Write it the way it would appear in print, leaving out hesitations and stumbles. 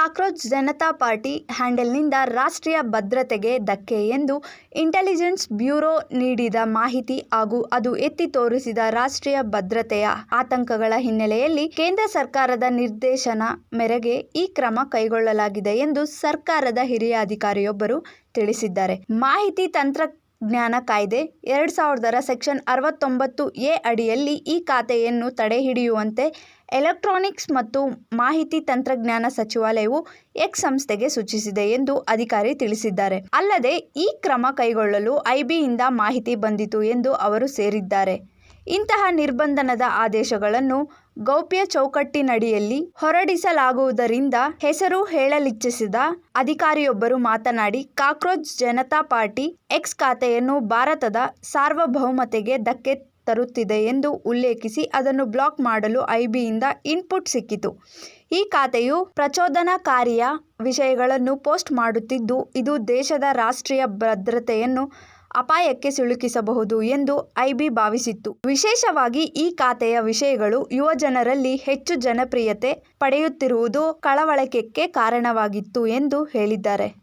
Cockroach Janata party ಹ್ಯಾಂಡಲ್ನಿಂದ ರಾಷ್ಟ್ರೀಯ ಭದ್ರತೆಗೆ ಧಕ್ಕೆ ಎಂದು ಇಂಟೆಲಿಜೆನ್ಸ್ ಬ್ಯೂರೋ ನೀಡಿದ ಮಾಹಿತಿ ಹಾಗೂ ಅದು ಎತ್ತಿ ತೋರಿಸಿದ ರಾಷ್ಟ್ರೀಯ ಭದ್ರತೆಯ ಆತಂಕಗಳ ಹಿನ್ನೆಲೆಯಲ್ಲಿ ಕೇಂದ್ರ ಸರ್ಕಾರದ ನಿರ್ದೇಶನ ಮೇರೆಗೆ ಈ ಕ್ರಮ ಕೈಗೊಳ್ಳಲಾಗಿದೆ ಎಂದು ಸರ್ಕಾರದ ಹಿರಿಯ ಅಧಿಕಾರಿಯೊಬ್ಬರು ತಿಳಿಸಿದ್ದಾರೆ. ಮಾಹಿತಿ ತಂತ್ರಜ್ಞಾನ ಕಾಯ್ದೆ 2000ರ ಸೆಕ್ಷನ್ 69(ಎ) ಅಡಿಯಲ್ಲಿ ಈ ಖಾತೆಯನ್ನು ತಡೆಹಿಡಿಯುವಂತೆ ಎಲೆಕ್ಟ್ರಾನಿಕ್ಸ್ ಮತ್ತು ಮಾಹಿತಿ ತಂತ್ರಜ್ಞಾನ ಸಚಿವಾಲಯವು ಎಕ್ಸ್ ಸಂಸ್ಥೆಗೆ ಸೂಚಿಸಿದೆ ಎಂದು ಅಧಿಕಾರಿ ತಿಳಿಸಿದ್ದಾರೆ. ಅಲ್ಲದೆ ಈ ಕ್ರಮ ಕೈಗೊಳ್ಳಲು ಐಬಿಯಿಂದ ಮಾಹಿತಿ ಬಂದಿತು ಎಂದು ಅವರು ಸೇರಿದ್ದಾರೆ. ಇಂತಹ ನಿರ್ಬಂಧನದ ಆದೇಶಗಳನ್ನು ಗೌಪ್ಯ ಚೌಕಟ್ಟಿನಡಿಯಲ್ಲಿ ಹೊರಡಿಸಲಾಗುವುದರಿಂದ ಹೆಸರು ಹೇಳಲಿಚ್ಛಿಸದ ಅಧಿಕಾರಿಯೊಬ್ಬರು ಮಾತನಾಡಿ, ಕಾಕ್ರೋಚ್ ಜನತಾ ಪಾರ್ಟಿ ಎಕ್ಸ್ ಖಾತೆಯನ್ನು ಭಾರತದ ಸಾರ್ವಭೌಮತೆಗೆ ಧಕ್ಕೆ ತರುತ್ತಿದೆ ಎಂದು ಉಲ್ಲೇಖಿಸಿ ಅದನ್ನು ಬ್ಲಾಕ್ ಮಾಡಲು ಐಬಿಯಿಂದ ಇನ್ಪುಟ್ ಸಿಕ್ಕಿತು. ಈ ಖಾತೆಯು ಪ್ರಚೋದನಾಕಾರಿಯ ವಿಷಯಗಳನ್ನು ಪೋಸ್ಟ್ ಮಾಡುತ್ತಿದ್ದು, ಇದು ದೇಶದ ರಾಷ್ಟ್ರೀಯ ಭದ್ರತೆಯನ್ನು ಅಪಾಯಕ್ಕೆ ಸಿಲುಕಿಸಬಹುದು ಎಂದು ಐಬಿ ಭಾವಿಸಿತ್ತು. ವಿಶೇಷವಾಗಿ ಈ ಖಾತೆಯ ವಿಷಯಗಳು ಯುವಜನರಲ್ಲಿ ಹೆಚ್ಚು ಜನಪ್ರಿಯತೆ ಪಡೆಯುತ್ತಿರುವುದು ಕಳವಳಕ್ಕೆ ಕಾರಣವಾಗಿತ್ತು ಎಂದು ಹೇಳಿದ್ದಾರೆ.